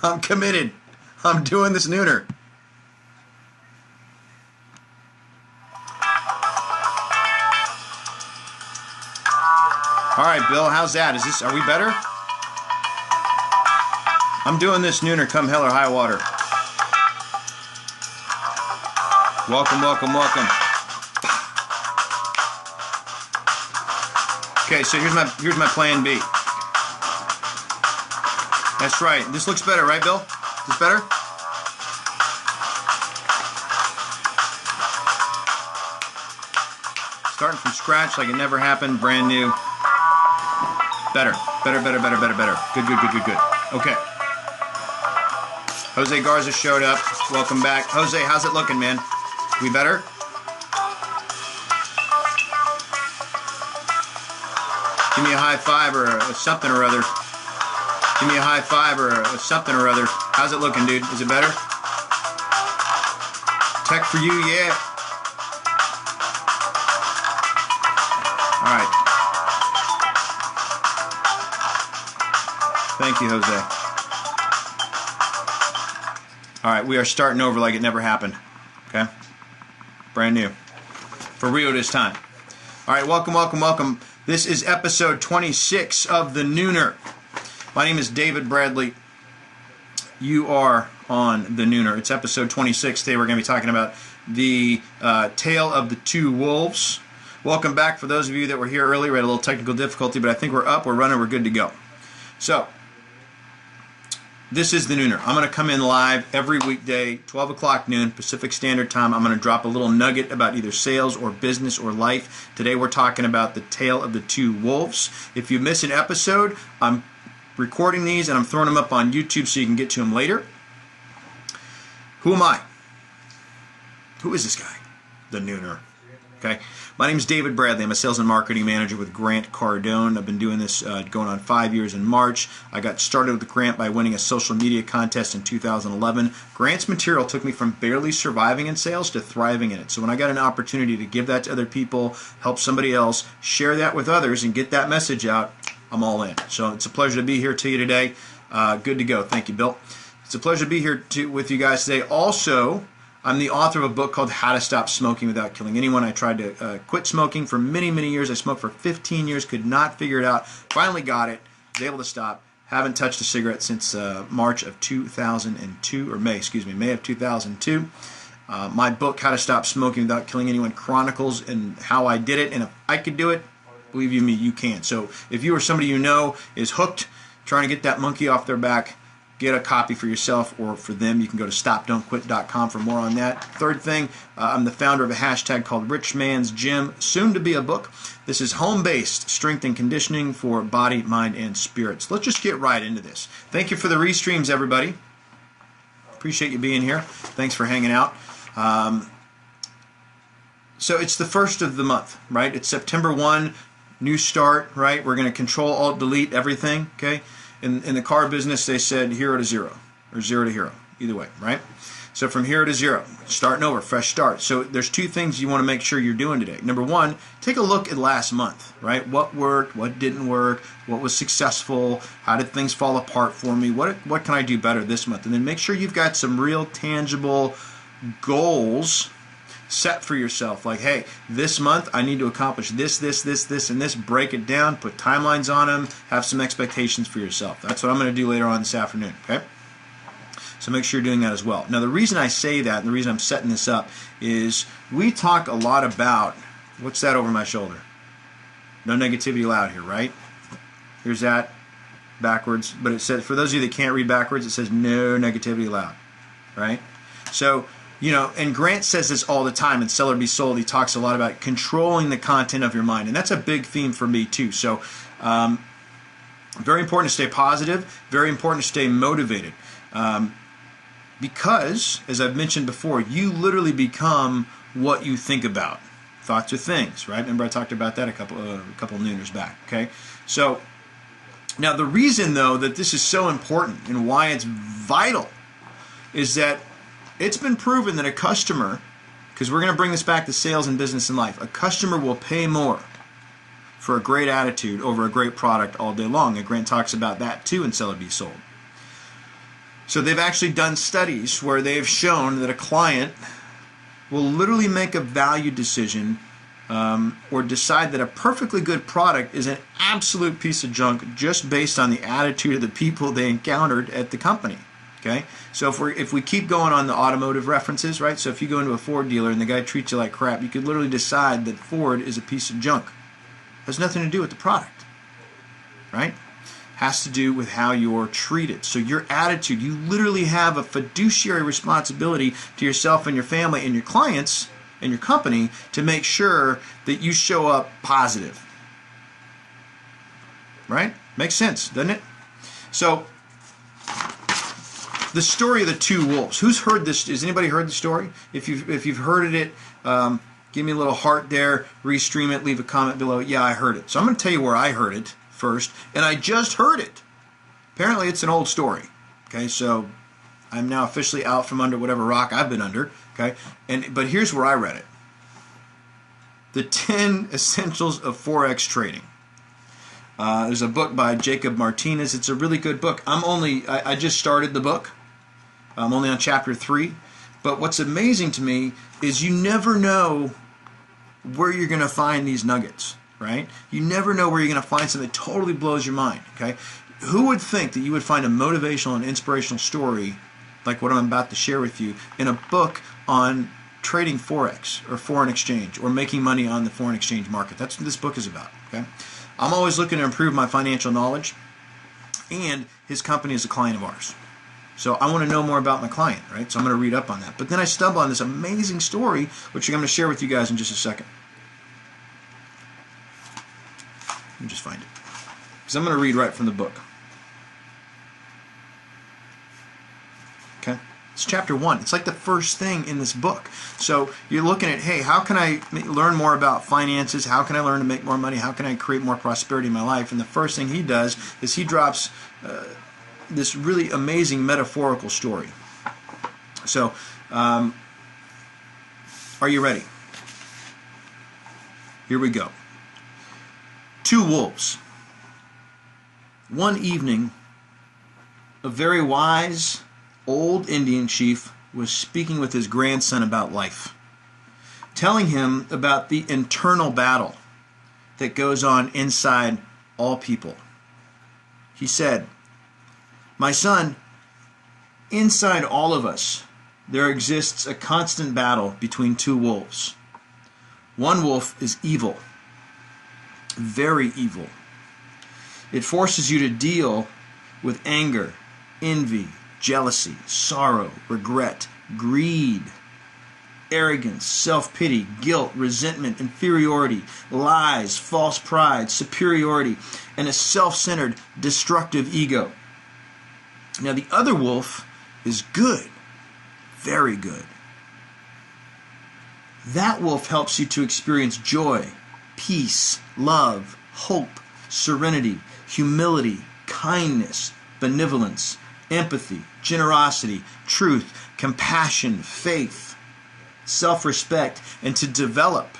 I'm committed. I'm doing this nooner. All right, Bill, how's that? Are we better? I'm doing this nooner come hell or high water. Welcome, welcome, welcome. Okay, so here's my plan B. That's right. This looks better, right, Bill? Is this better? Starting from scratch like it never happened, brand new. Better. Better, better, better, better, better. Good, good, good, good, good. Okay. Jose Garza showed up. Welcome back. Jose, how's it looking, man? We better? Give me a high five or a something or other. Give me a high five or a something or other. How's it looking, dude? Is it better? Tech for you, yeah. All right. Thank you, Jose. All right, we are starting over like it never happened. Okay? Brand new. For real this time. All right, welcome, welcome, welcome. This is episode 26 of The Nooner. My name is David Bradley. You are on The Nooner. It's episode 26. Today we're going to be talking about the Tale of the Two Wolves. Welcome back for those of you that were here earlier. We had a little technical difficulty, but I think we're up, we're running, we're good to go. So, this is The Nooner. I'm going to come in live every weekday, 12 o'clock noon, Pacific Standard Time. I'm going to drop a little nugget about either sales or business or life. Today we're talking about the Tale of the Two Wolves. If you miss an episode, I'm recording these and I'm throwing them up on YouTube so you can get to them later. Who am I? Who is this guy? The Nooner. Okay. My name is David Bradley. I'm a sales and marketing manager with Grant Cardone. I've been doing this going on 5 years in March. I got started with Grant by winning a social media contest in 2011. Grant's material took me from barely surviving in sales to thriving in it. So when I got an opportunity to give that to other people, help somebody else, share that with others, and get that message out, I'm all in. So it's a pleasure to be here to you today. Good to go. Thank you, Bill. It's a pleasure to be here with you guys today. Also, I'm the author of a book called How to Stop Smoking Without Killing Anyone. I tried to quit smoking for many, many years. I smoked for 15 years, could not figure it out. Finally got it, was able to stop. Haven't touched a cigarette since March of 2002, or May of 2002. My book, How to Stop Smoking Without Killing Anyone, chronicles and how I did it. And if I could do it, believe you me, you can. So if you or somebody you know is hooked, trying to get that monkey off their back, get a copy for yourself or for them. You can go to stopdon'tquit.com for more on that. Third thing, I'm the founder of a hashtag called Rich Man's Gym, soon to be a book. This is home-based strength and conditioning for body, mind, and spirits. Let's just get right into this. Thank you for the restreams, everybody. Appreciate you being here. Thanks for hanging out. So it's the first of the month, right? It's September 1, new start, right? We're going to control, alt, delete everything, okay? In the car business, they said 0 to 0, or 0 to hero, either way, right? So from 0 to 0, starting over, fresh start. So there's two things you want to make sure you're doing today. Number one, take a look at last month, right? What worked, what didn't work, what was successful, how did things fall apart for me, what can I do better this month? And then make sure you've got some real tangible goals set for yourself, like, hey, this month I need to accomplish this, this, this, this, and this. Break it down, put timelines on them, have some expectations for yourself. That's what I'm going to do later on this afternoon, okay? So make sure you're doing that as well. Now, the reason I say that, and the reason I'm setting this up, is we talk a lot about, what's that over my shoulder? No negativity allowed here, right? Here's that, backwards. But it says, for those of you that can't read backwards, it says no negativity allowed, right? So, you know, and Grant says this all the time in Sell or Be Sold. He talks a lot about controlling the content of your mind, and that's a big theme for me too. So very important to stay positive, very important to stay motivated, because, as I've mentioned before, you literally become what you think about. Thoughts are things, right? Remember I talked about that a couple nooners back, okay? So now the reason, though, that this is so important and why it's vital is that it's been proven that a customer, because we're going to bring this back to sales and business and life, a customer will pay more for a great attitude over a great product all day long. And Grant talks about that too in Sell or Be Sold. So they've actually done studies where they've shown that a client will literally make a value decision or decide that a perfectly good product is an absolute piece of junk just based on the attitude of the people they encountered at the company. Okay, so if we keep going on the automotive references, right? So if you go into a Ford dealer and the guy treats you like crap, you could literally decide that Ford is a piece of junk. It has nothing to do with the product, right? Has to do with how you're treated. So your attitude, you literally have a fiduciary responsibility to yourself and your family and your clients and your company to make sure that you show up positive. Right? Makes sense, doesn't it? So the story of the two wolves. Who's heard this? Has anybody heard the story? If you've heard it, give me a little heart there, restream it, leave a comment below. Yeah, I heard it. So I'm going to tell you where I heard it first, and I just heard it. Apparently it's an old story. Okay, so I'm now officially out from under whatever rock I've been under. Okay, but here's where I read it. The 10 Essentials of Forex Trading. There's a book by Jacob Martinez. It's a really good book. I just started the book. I'm only on chapter 3. But what's amazing to me is you never know where you're going to find these nuggets, right? You never know where you're going to find something that totally blows your mind, okay? Who would think that you would find a motivational and inspirational story like what I'm about to share with you in a book on trading Forex or foreign exchange or making money on the foreign exchange market? That's what this book is about, okay? I'm always looking to improve my financial knowledge, and his company is a client of ours. So I want to know more about my client, right? So I'm going to read up on that. But then I stumble on this amazing story, which I'm going to share with you guys in just a second. Let me just find it. Because I'm going to read right from the book. Okay? It's chapter 1. It's like the first thing in this book. So you're looking at, hey, how can I learn more about finances? How can I learn to make more money? How can I create more prosperity in my life? And the first thing he does is he drops this really amazing metaphorical story. So, are you ready? Here we go. Two wolves. One evening, a very wise old Indian chief was speaking with his grandson about life, telling him about the internal battle that goes on inside all people. He said, "My son, inside all of us, there exists a constant battle between two wolves. One wolf is evil, very evil. It forces you to deal with anger, envy, jealousy, sorrow, regret, greed, arrogance, self-pity, guilt, resentment, inferiority, lies, false pride, superiority, and a self-centered, destructive ego. Now the other wolf is good, very good. That wolf helps you to experience joy, peace, love, hope, serenity, humility, kindness, benevolence, empathy, generosity, truth, compassion, faith, self-respect, and to develop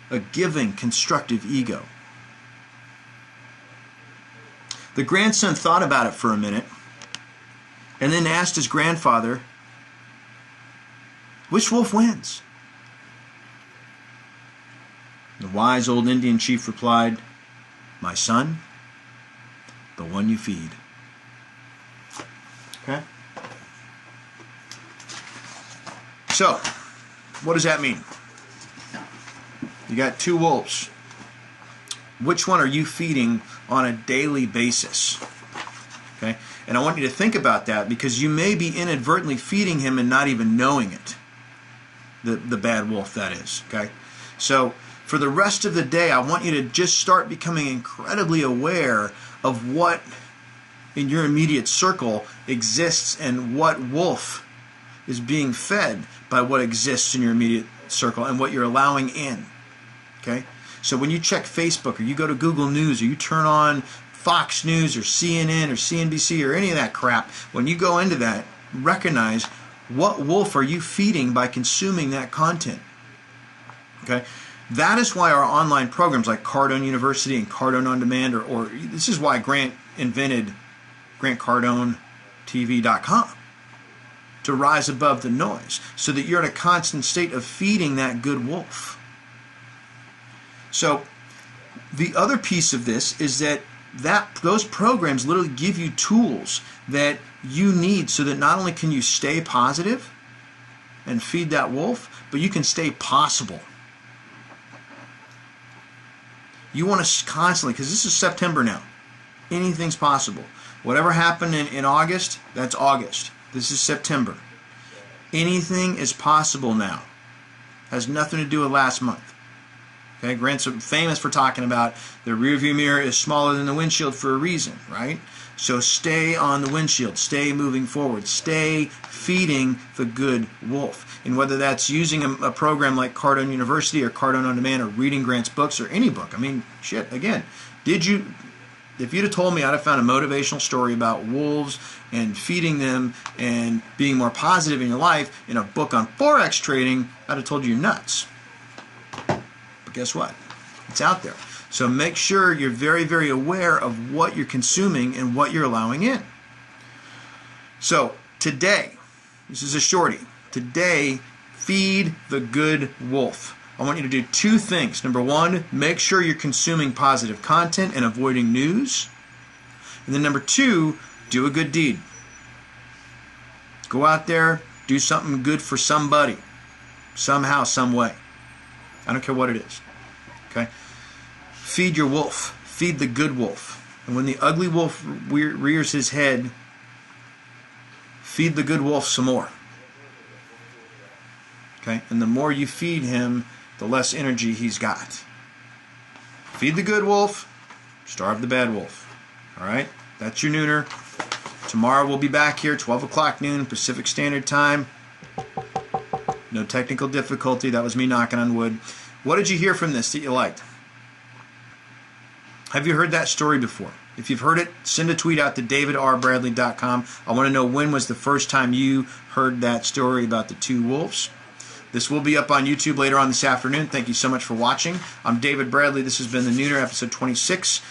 a giving, constructive ego." The grandson thought about it for a minute and then asked his grandfather, "Which wolf wins?" The wise old Indian chief replied, "My son, the one you feed." Okay? So, what does that mean? You got two wolves. Which one are you feeding on a daily basis? Okay? And I want you to think about that because you may be inadvertently feeding him and not even knowing it. The bad wolf, that is. Okay? So, for the rest of the day, I want you to just start becoming incredibly aware of what in your immediate circle exists and what wolf is being fed by what exists in your immediate circle and what you're allowing in. Okay? So when you check Facebook or you go to Google News or you turn on Fox News or CNN or CNBC or any of that crap, when you go into that, recognize what wolf are you feeding by consuming that content. Okay? That is why our online programs like Cardone University and Cardone On Demand, or this is why Grant Cardone TV.com to rise above the noise so that you're in a constant state of feeding that good wolf. So the other piece of this is that those programs literally give you tools that you need so that not only can you stay positive and feed that wolf, but you can stay possible. You want to constantly, because this is September now, anything's possible. Whatever happened in August, that's August. This is September. Anything is possible now. Has nothing to do with last month. Okay, Grant's famous for talking about the rearview mirror is smaller than the windshield for a reason, right? So stay on the windshield, stay moving forward, stay feeding the good wolf. And whether that's using a program like Cardone University or Cardone On Demand or reading Grant's books or any book. I mean, shit, again, if you'd have told me I'd have found a motivational story about wolves and feeding them and being more positive in your life in a book on Forex trading, I'd have told you you're nuts. But guess what? It's out there. So make sure you're very, very aware of what you're consuming and what you're allowing in. So today, this is a shorty. Today, feed the good wolf. I want you to do two things. Number one, make sure you're consuming positive content and avoiding news. And then number two, do a good deed. Go out there, do something good for somebody. Somehow, some way. I don't care what it is. Okay? Feed your wolf. Feed the good wolf. And when the ugly wolf rears his head, feed the good wolf some more. Okay? And the more you feed him, the less energy he's got. Feed the good wolf, starve the bad wolf. All right? That's your nooner. Tomorrow we'll be back here, 12 o'clock noon, Pacific Standard Time. No technical difficulty. That was me knocking on wood. What did you hear from this that you liked? Have you heard that story before? If you've heard it, send a tweet out to davidrbradley.com. I want to know when was the first time you heard that story about the two wolves. This will be up on YouTube later on this afternoon. Thank you so much for watching. I'm David Bradley. This has been the Nooner, episode 26.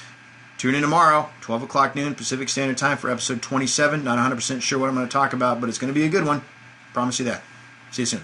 Tune in tomorrow, 12 o'clock noon, Pacific Standard Time for episode 27. Not 100% sure what I'm going to talk about, but it's going to be a good one. Promise you that. See you soon.